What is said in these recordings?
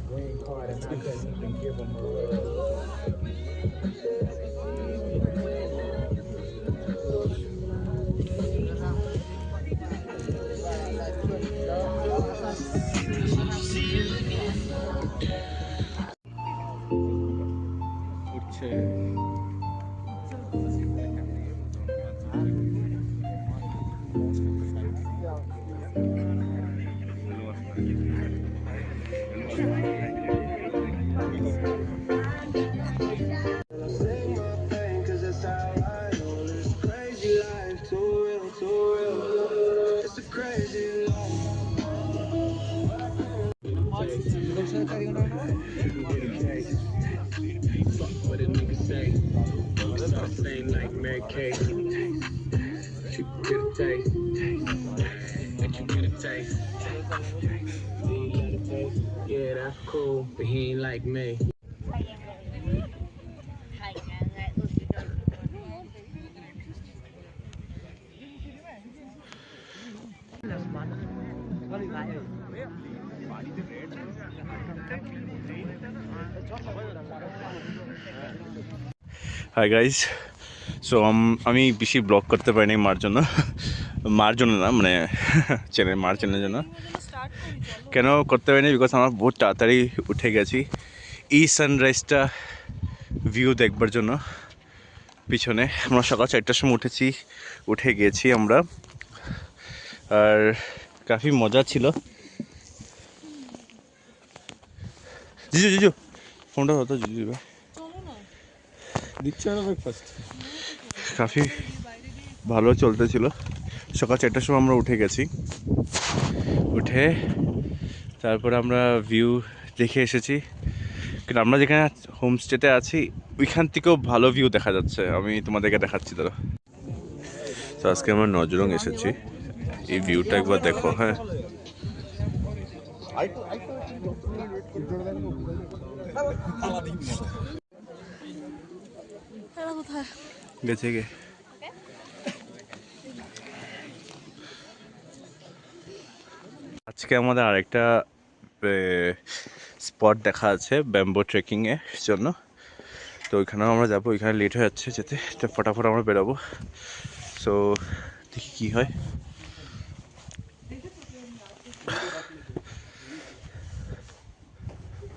green card and I couldn't even give him a উঠছে। what a nigga say. Stop saying like Mary Kay. You get a taste. Let you get a taste. Yeah, that's cool, but he ain't like me. Hi guys, so আমি বেশি blog করতে পারিনি মার জন্য না, মানে মার চ্যানেলের জন্য। কেন করতে পারিনি? বিকজ আমরা বহুত তাড়াতাড়ি উঠে গেছি এই সানরাইজটা ভিউ দেখবার জন্য। পিছনে আমরা সকাল 4টার সময় উঠে গিয়েছি আমরা, আর কাফি মজা ছিল। জিজু ফোনটা হতো জিজু ভাই দিচ্ছে না ব্রেকফাস্ট। কাফি ভালো চলতেছিল। সকাল 4টার সময় আমরা উঠে গেছি, উঠে তারপরে আমরা ভিউ দেখে এসেছি। কিন্তু আমরা যেখানে হোমস্টেতে আছি ওইখান থেকেও ভালো ভিউ দেখা যাচ্ছে, আমি তোমাদেরকে দেখাচ্ছি। ধরো, তো আজকে আমরা নজরং এসেছি, এই ভিউটা একবার দেখো। হ্যাঁ, গেছে গে আজকে আমাদের আরেকটা স্পট দেখা আছে ব্যাম্বো ট্রেকিংয়ের জন্য। তো ওইখানেও আমরা যাবো, ওইখানে লেট হয়ে যাচ্ছে যেতে, তো ফটাফট আমরা বেরোবো। সো দেখি কী হয়।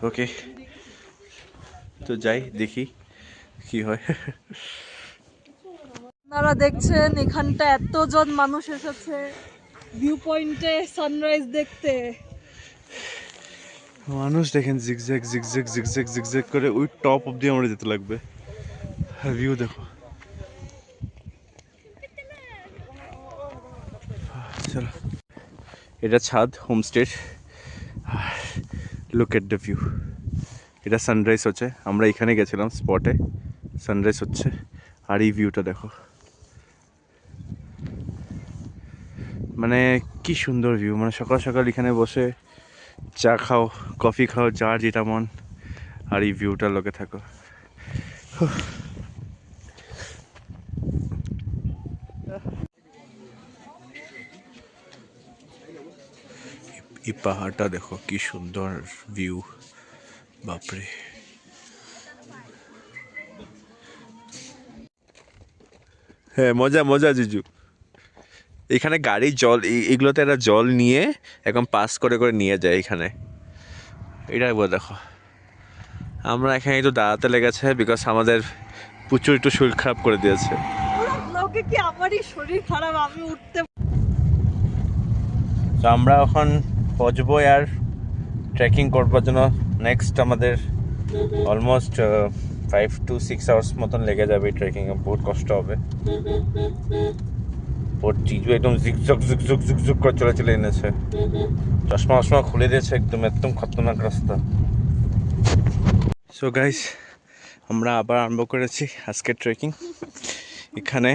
ওকে, তো যাই, দেখি কি হয়। আপনারা দেখছেন এখানটা এতজন মানুষ এসেছে ভিউ পয়েন্টে সানরাইজ দেখতে। মানুষ দেখেন জিগজ্যাগ জিগজ্যাগ জিগজ্যাগ জিগজ্যাগ করে ওই টপ অব্দি আমরা যেতে লাগবে। আর ভিউ দেখো, চলো। এটা ছাদ হোমস্টের, লুক এট দ্য ভিউ। এটা সানরাইজ হচ্ছে, আমরা এখানে গেছিলাম স্পটে, সানরাইজ হচ্ছে। আর এই ভিউটা দেখো, মানে কি সুন্দর ভিউ। মানে সকাল সকাল এখানে বসে চা খাও, কফি খাও, যার যেটা মন, আর এই ভিউটার লোকে থাকো। এই পাহাড়টা দেখো কি সুন্দর ভিউ, বাপরে। হ্যাঁ, মজা মজা জিজু। এখানে গাড়ি জল এগুলোতে একটা জল নিয়ে এখন পাস করে করে নিয়ে যায় এখানে। এটা একবার দেখো। আমরা এখানে একটু দাঁড়াতে লেগেছে বিকজ আমাদের প্রচুর একটু শরীর খারাপ করে দিয়েছে। কি আমারই শরীর খারাপ, আমি উঠতে। তো আমরা এখন পৌঁছবো আর ট্রেকিং করবার জন্য। নেক্সট আমাদের অলমোস্ট 5 to 6 আওয়ার্স মতন লেগে যাবে ট্রেকিংয়ে, বহুত কষ্ট হবে। ওর জিজু একদম জিকজক জিকজক জিকজক করে চলে এনেছে, চশমা খুলে দিয়েছে, একদম খতরনাক রাস্তা। সো গাইস, আমরা আবার আরম্ভ করেছি আজকের ট্রেকিং। এখানে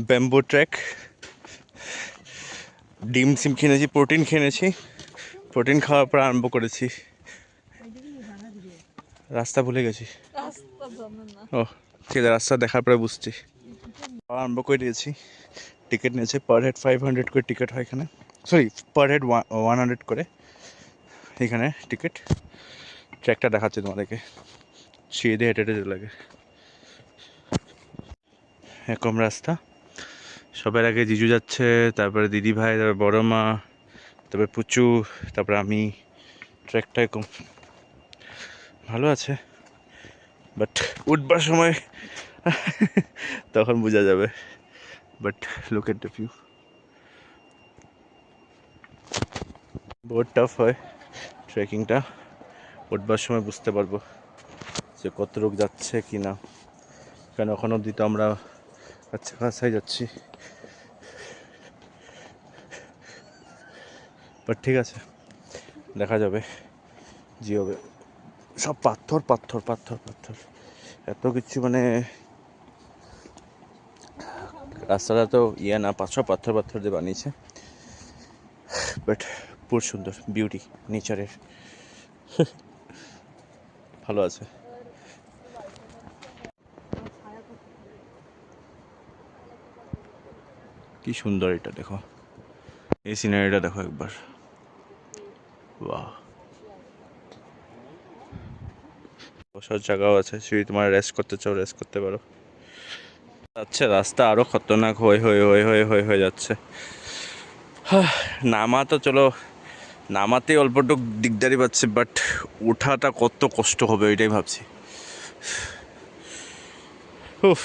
ব্যাম্বো ট্রেক, ডিম সিম কিনেছি, প্রোটিন কিনেছি, প্রোটিন খাওয়ার পর আরম্ভ করেছি। রাস্তা ভুলে গেছি। ও ঠিক আছে, রাস্তা দেখার পরে বুঝছি। আরম্ভ করে দিয়েছি। টিকিট নিয়েছে পার হেড 500 করে টিকিট হয় এখানে, সরি পার হেড 100 করে। এখানে টিকিট। ট্র্যাকটা দেখাচ্ছে তোমাদেরকে, সিঁড়ি দিয়ে হেঁটে হেঁটে যেতে লাগে। এরকম রাস্তা। সবার আগে জিজু যাচ্ছে, তারপরে দিদি ভাই, তারপরে বড় মা, তারপরে পুচু, তারপরে আমি। ট্র্যাকটা এরকম ভালো আছে, বাট উঠবার সময় তখন বোঝা যাবে। But look at the view, বহুত টাফ হয় ট্রেকিংটা। উঠবার সময় বুঝতে পারবো যে কত লোক যাচ্ছে কি না, কারণ এখন অবধি তো আমরা আচ্ছা কাছাই যাচ্ছি। বাট ঠিক আছে, দেখা যাবে জি হবে। সব পাথর পাথর পাথর পাথর, এত কিছু মানে রাস্তাটা তো ইয়ে না, সব পাথর পাথর দিয়ে বানিয়েছে। বাট পুরো সুন্দর, বিউটি নেচারের ভালো আছে। কি সুন্দর এটা দেখো, এই সিনারিটা দেখো একবার, বাহ। বসার জায়গাও আছে, যদি তোমার রেস্ট করতে চাও রেস্ট করতে পারো। আচ্ছা, রাস্তা আরো খতরনাক হয়ে হয়ে হয়ে হয়ে হয়ে হয়ে যাচ্ছে। নামা তো চলো, নামাতে অল্পটুক দিকদারি পাচ্ছে, বাট ওঠাটা কত কষ্ট হবে এটাই ভাবছি। উফ,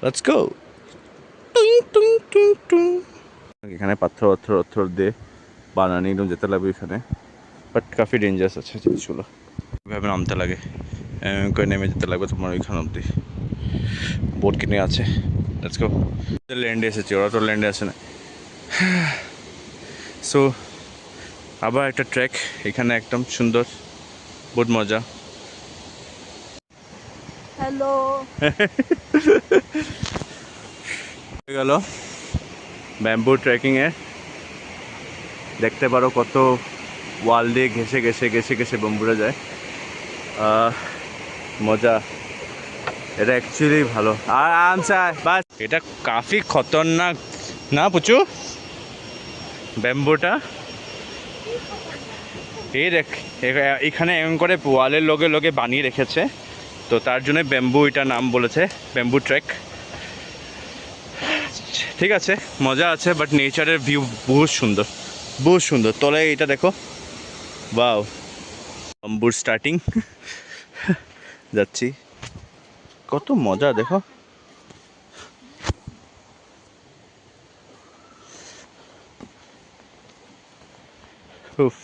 লেটস গো। এখানে পাথর পাথর পাথর দিয়ে বানানি যেতে লাগবে এখানে, বাট কাফি ডেঞ্জারাস আছে জিনিসগুলো। এভাবে নামতে লাগে, করে নেমে যেতে লাগবে তোমার ওইখানে অব্দি। বোট কিনে আছে, লেটস গো। ল্যান্ডে এসেছি, ওরা তো ল্যান্ডে আসে না। সো আবার একটা ট্র্যাক এখানে, একদম সুন্দর, বহুত মজা। হ্যালো। হয়ে গেল ব্যাম্বু ট্রেকিংয়ে। দেখতে পারো কত ওয়াল দিয়ে ঘেসে ঘেসে ঘেসে ঘেসে ব্যাম্বুরা যায়। মজা, এটা অ্যাকচুয়ালি ভালো। আর আনসার বাস, এটা কাফি খতরনাক না পুচু ব্যাম্বুটা। এই দেখ, এখানে এমন করে ওয়ালের লগে লগে বানিয়ে রেখেছে, তো তার জন্য ব্যাম্বু এটা নাম বলেছে, ব্যাম্বু ট্রেক। ঠিক আছে, মজা আছে, বাট নেচারের ভিউ বহুত সুন্দর, বহুত সুন্দর। তলায় এটা দেখো, বাও, ব্যাম্বুর স্টার্টিং যাচ্ছি, কত মজা দেখো। উফ,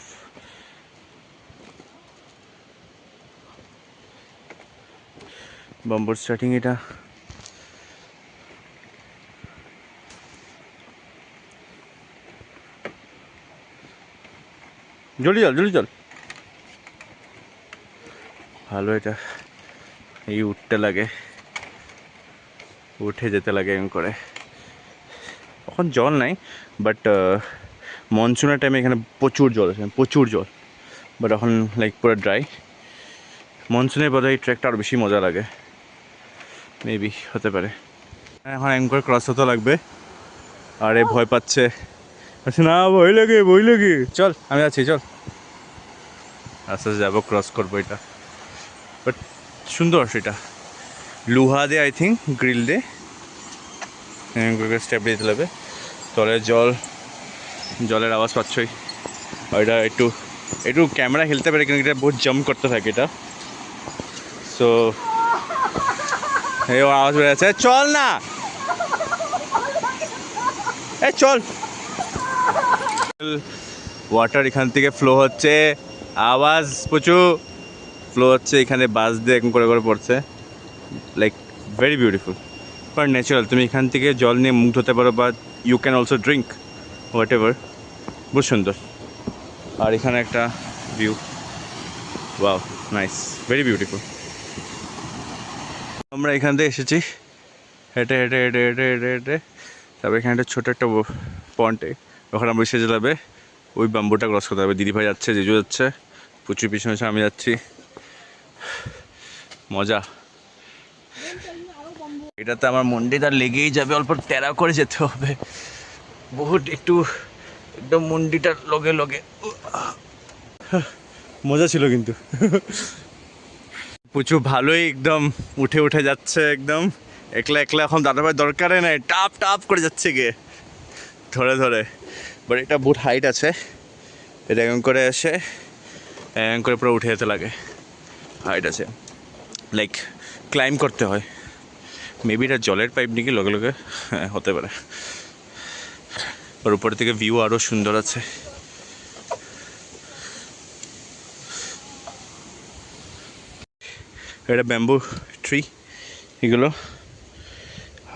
ব্যাম্বুর স্টার্টিং এটা। জলদি চল জলদি চল, ভালো এটা। এই উঠতে লাগে, উঠে যেতে লাগে এরকম করে। এখন জল নাই, বাট মনসুনের টাইমে এখানে প্রচুর জল আছে, প্রচুর জল। বাট এখন লাইক পুরো ড্রাই। মনসুনে বোধহয় এই ট্রেকটা আরও বেশি মজা লাগে, মেবি হতে পারে। এখন এরকম করে ক্রস হতে লাগবে। আরে ভয় পাচ্ছে, আচ্ছা না ভয় লাগে ভয় লাগে, চল আমি আছি চল। আস্তে আস্তে যাবো, ক্রস করবো এটা। বাট সুন্দর সেটা, লোহা দিয়ে আই থিঙ্ক, গ্রিল দিয়ে স্টেপ দিতে লাগবে। তলে জল, জলের আওয়াজ পাচ্ছই। এটা একটু একটু ক্যামেরা খেলতে পারে, কিন্তু এটা বহুত জাম্প করতে থাকে এটা। সো এই আওয়াজ বেড়ে যাচ্ছে, চল না এই চল। ওয়াটার এখান থেকে ফ্লো হচ্ছে, আওয়াজ প্রচুর ফ্লো হচ্ছে এখানে, বাস দিয়ে এরকম করে করে পড়ছে। Like very beautiful, but natural. তুমি এখান থেকে জল নিয়ে মুখ ধুতে পারো, বা you can also drink, whatever. বহুত সুন্দর। আর এখানে একটা view, wow nice, very beautiful. আমরা এখান থেকে এসেছি হেঁটে হেঁটে হেঁটে হেঁটে হেঁটে হেঁটে, তারপরে এখানে একটা ছোটো একটা পয়েন্টে, ওখানে আমরা এসে যাবে, ওই ব্যাম্বুটা ক্রস করতে হবে। দিদিভাই যাচ্ছে, জিজু যাচ্ছে, প্রচুর পিছনে আমি যাচ্ছি, মজা। এটাতে আমার মন্ডিটা লেগেই যাবে, অল্প টেরা করে যেতে হবে, বহুত একটু একদম মন্ডিটার লগে লগে। মজা ছিল কিন্তু। পুচু ভালোই একদম উঠে উঠে যাচ্ছে একদম একলা একলা, এখন দাদা ভাই দরকারে নাই, টাপ টাপ করে যাচ্ছে গিয়ে ধরে ধরে। বাট এটা বহুত হাইট আছে, এটা এরকম করে এসে এরকম করে পুরো উঠে যেতে লাগে, হাইট আছে, লাইক ক্লাইম্ব করতে হয়। মেবি এটা জলের পাইপ নাকি, লগে লগে হ্যাঁ হতে পারে। আর উপর থেকে ভিউ আরও সুন্দর আছে। এটা ব্যাম্বু ট্রি এগুলো,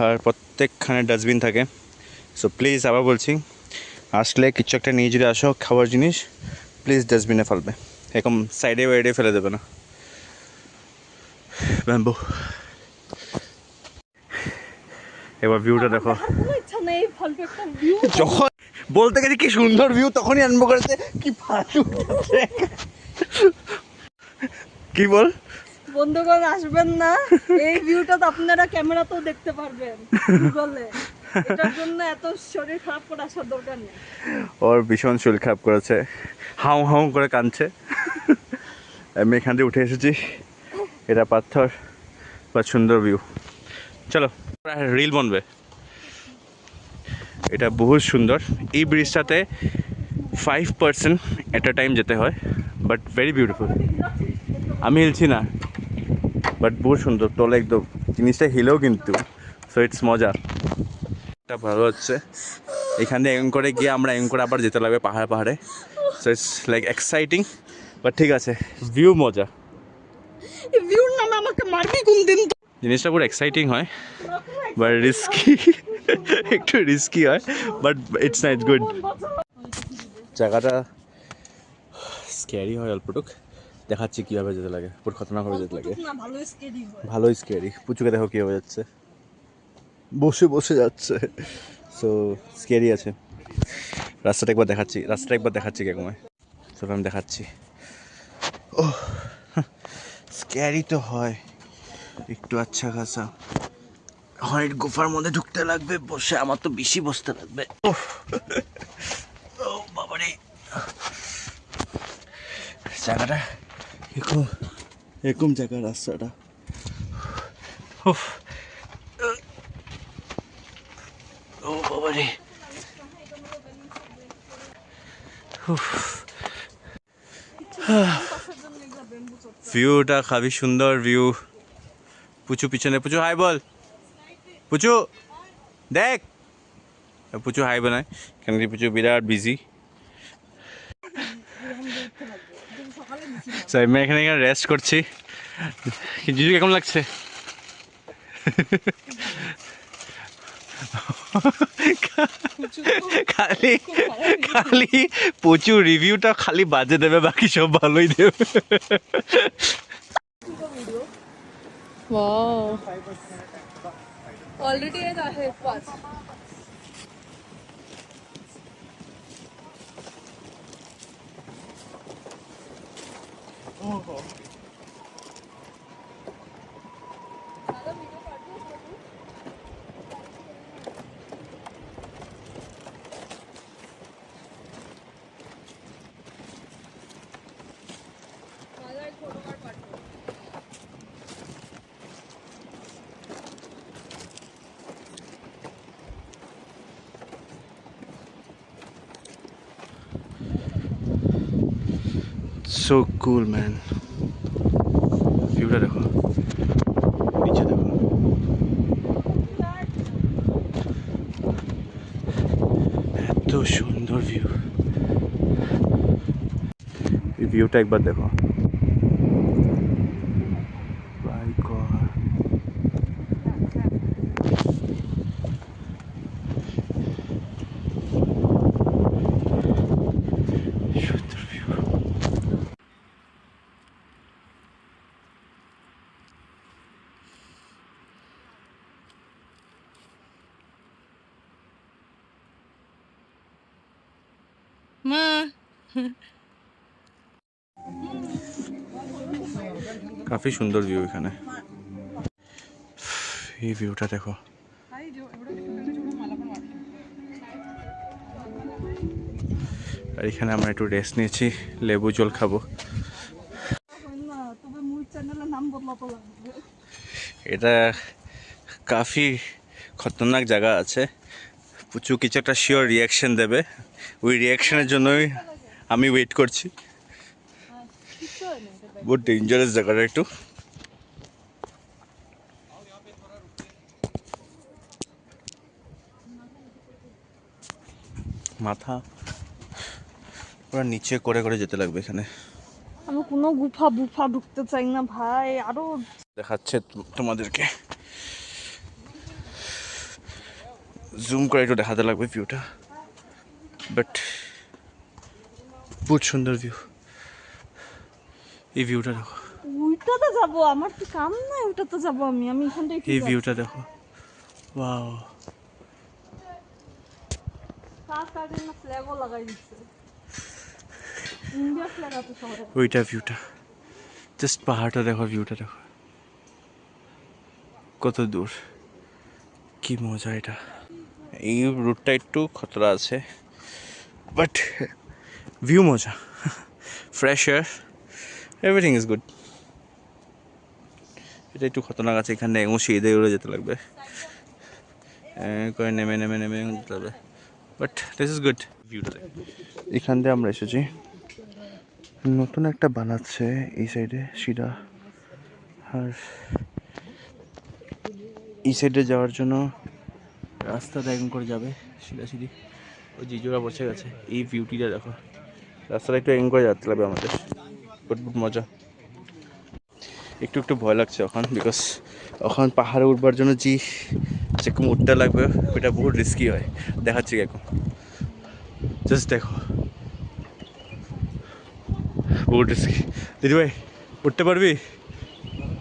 আর প্রত্যেকখানে ডাস্টবিন থাকে। সো প্লিজ আবার বলছি, আসলে কিছু একটা নিয়ে যদি আসো খাবার জিনিস, প্লিজ ডাস্টবিনে ফেলবে, এরকম সাইডে ওয়াইডে ফেলে দেবে না। ব্যাম্বু। এবার ভিউটা দেখো। কোনো ইচ্ছা নেই ফালতু একটা ভিউ। যখন বলতে গেছি কি সুন্দর ভিউ, তখনই আনবো করেছে কি ফালতু। কি বল? বন্ধুগণ আসবেন না, এই ভিউটা তো আপনারা ক্যামেরাতেও দেখতে পারবেন গুগলে। এটার জন্য এত শরীর খারাপ করে আসার দরকার নেই। ওর ভীষণ শরীর খারাপ করেছে, হাউ হাউ করে কাঁদছে। আমি এখান থেকে উঠে এসেছি, এটা পাথর বা সুন্দর ভিউ। চলো রিল বনবে, এটা বহুত সুন্দর। এই ব্রিজটাতে 5% এট আ টাইম যেতে হয়, বাট ভেরি বিউটিফুল। আমি হিলছি না, বাট বহুত সুন্দর, তোলে একদম জিনিসটা হিলেও কিন্তু, সো ইটস মজা। এটা ভালো হচ্ছে, এখান থেকে এরকম করে গিয়ে আমরা এরকম করে আবার যেতে লাগবে পাহাড়ে পাহাড়ে। So it's like exciting, but ঠিক আছে, ভিউ মজা। এই ভিউর নামে আমাকে মারবি কোন দিন? জিনিসটা পুরো এক্সাইটিং হয়, বাট রিস্কি, একটু রিস্কি হয়, বাট ইটস নাইস গুড। জায়গাটা স্ক্যারি হয় অল্পটুক, দেখাচ্ছি কীভাবে যেতে লাগে, পুরো খতরনাকভাবে যেতে লাগে, না ভালো স্কেরি হয়। ভালোই স্ক্যারি। পুচুকে দেখো কীভাবে যাচ্ছে, বসে বসে যাচ্ছে, সো স্ক্যারি আছে। রাস্তাটা একবার দেখাচ্ছি কেমন হয়, চলো আমি দেখাচ্ছি। ও স্ক্যারি তো হয় একটু, আচ্ছা খাসা হয়। গুফার মধ্যে ঢুকতে লাগবে বসে, আমার তো বেশি বসতে লাগবে। ও বাবারে, জায়গাটা এরকম জায়গা, রাস্তাটা ও বাবারে। ভিউটা খুবই সুন্দর ভিউ। পুচু পিছনে, পুচু হাই বল, পুচু দেখ, পুচু হাই বানায় কেন কি, পুচু বিরাট বিজি। আমি এখানে রেস্ট করছি। জিজু কেমন লাগছে? খালি খালি পুচু রিভিউটা খালি বাজে দেবে, বাকি সব ভালোই দেবে। ऑलरेडी एक आहे 5. So cool man, ভিউটা দেখো, নিচে দেখো, এত সুন্দর ভিউ। এই ভিউটা একবার দেখো, My God. সুন্দর ভিউ। काफी सुंदर व्यू এখানে, এই ভিউটা দেখো। আর এখানে আমরা একটু রেস্ট নিয়েছি, লেবু জল খাবো। না তবে মুই চ্যানেলের নাম বদলাতে লাগবে। এটা কাফি খতরনাক জায়গা আছে, প্রচুর কিছু একটা শিওর রিয়াকশন দেবে, ওই রিয়াকশনের জন্যই আমি ওয়েট করছি। কিছু হয় না এটা। বহুত ডেঞ্জারাস জায়গাটা একটু। মাথা পুরো নিচে করে করে যেতে লাগবে এখানে। আমি কোনো গুফা বুফা ঢুকতে চাই না ভাই, আরো দেখাচ্ছে তোমাদেরকে, জুম করে একটু দেখাতে লাগবে ভিউটা, বাট বহুত সুন্দর ভিউ। এই ভিউটা দেখো, ওইটাতে যাবো, আমার তো কাম নাই ওইটাতে যাবো। আমি এখানটাই এই ভিউটা দেখো, ওয়াও। না ফ্ল্যাগও লাগাই দিচ্ছে, ইন্ডিয়া ফ্ল্যাগ আছে শহরে। ওইটা ভিউটা, জাস্ট পাহাড়টা দেখো, ভিউটা দেখো কত দূর, কি মজা এটা। এই রুটটা একটু খতরা আছে, বাট ভিউ মজা, fresh air, everything is good. এটা একটু খতরনাক আছে, এখানে সিঁড়ি উড়ে যেতে লাগবে, করে নেমে নেমে নেমে যেতে লাগবে, বাট দিস ইজ গুড। ভিউটা এখান দিয়ে আমরা এসেছি, নতুন একটা বানাচ্ছে এই সাইডে সিঁড়া, আর এই সাইডে যাওয়ার জন্য রাস্তাটা এরকম করে যাবে সিঁড়ি। ওই জিজুরা বসে গেছে, এই ভিউটিটা দেখো, রাস্তাটা একটু এরকম করে যেতে লাগবে আমাদের, বহুত মজা। একটু একটু ভয় লাগছে এখন, বিকজ এখন পাহাড়ে উঠবার জন্য যেরকম উঠতে লাগবে ওইটা বহুত রিস্কি হয়। দেখাচ্ছি এখন, জাস্ট দেখো, বহুত রিস্কি। দিদিভাই উঠতে পারবি?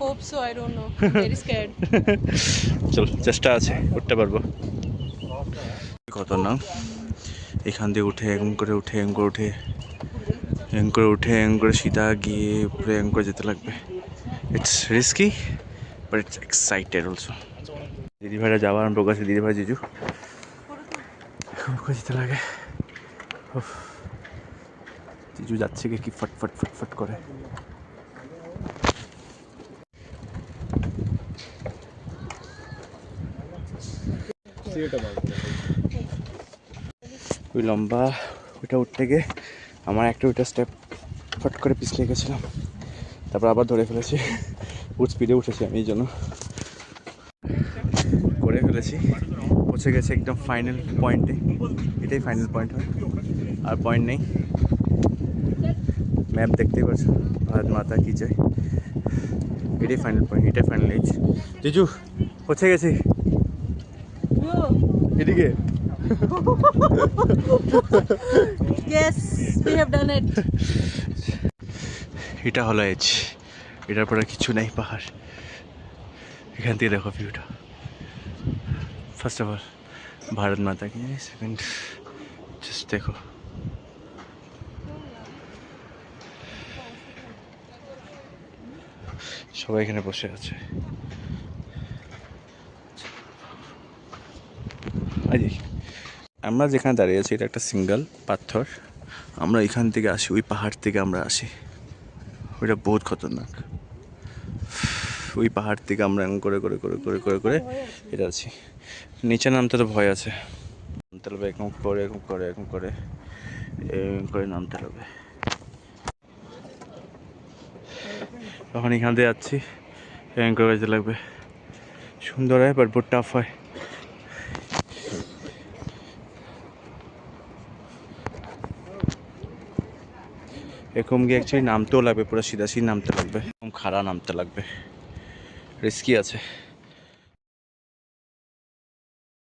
Hope so, I don't know. Very scared. চল, চেষ্টা আছে, উঠতে পারবো। কত না এখান দিয়ে উঠে এরকম করে উঠে এরকম করে উঠে এরকম করে উঠে এরকম করে সিধা গিয়ে উপরে এরকম করে যেতে লাগবে। It's risky but it's excited also. দিদিভাইরা যাওয়া আরম্ভ করছে, দিদিভাই জিজু এরকম করে যেতে লাগে। জিজু যাচ্ছে কি ফটফট ফটফট করে। ওই লম্বা ওইটা উঠতে গিয়ে আমার একটা ওইটা স্টেপ ফট করে পিছলে গেছিলাম, তারপর আবার ধরে ফেলেছি, বহুত স্পিডে উঠেছি আমি, এই জন্য করে ফেলেছি। পৌঁছে গেছে একদম ফাইনাল পয়েন্টে, এটাই ফাইনাল পয়েন্ট হয়, আর পয়েন্ট নেই। ম্যাপ দেখতেই পাচ্ছ, ভারত মাতা কি চাই, এটাই ফাইনাল পয়েন্ট, এটাই ফাইনাল এজ। জিজু পৌঁছে গেছি, এদিকে। Yes, we have done it. এটা হলো এজ, এটার পরে কিছু নেই পাহাড়। এখান থেকে দেখো ভিউটা, ফার্স্ট অফ অল ভারত মাতা কি, সেকেন্ড জাস্ট দেখো, সবাই এখানে বসে আছে। আমরা যেখানে দাঁড়িয়ে আছি এটা একটা সিঙ্গেল পাথর, আমরা এখান থেকে আসি, ওই পাহাড় থেকে আমরা আসি, ওইটা বহুত খতরনাক। ওই পাহাড় থেকে আমরা এরকম করে করে করে করে করে করে এটা আছি, নিচে নামতে তো ভয় আছে, নামতে হবে এরকম করে এরকম করে এরকম করে এরকম করে নামতে হবে। তখন এখান দিয়ে যাচ্ছি, এরকম করে যেতে লাগবে, সুন্দর হয় বাট বহুত টাফ হয়। এরকম গিয়ে অ্যাকচুয়ালি নামতেও লাগবে, পুরো সিধা সিধি নামতে লাগবে, এরকম খাড়া নামতে লাগবে, রিস্কি আছে।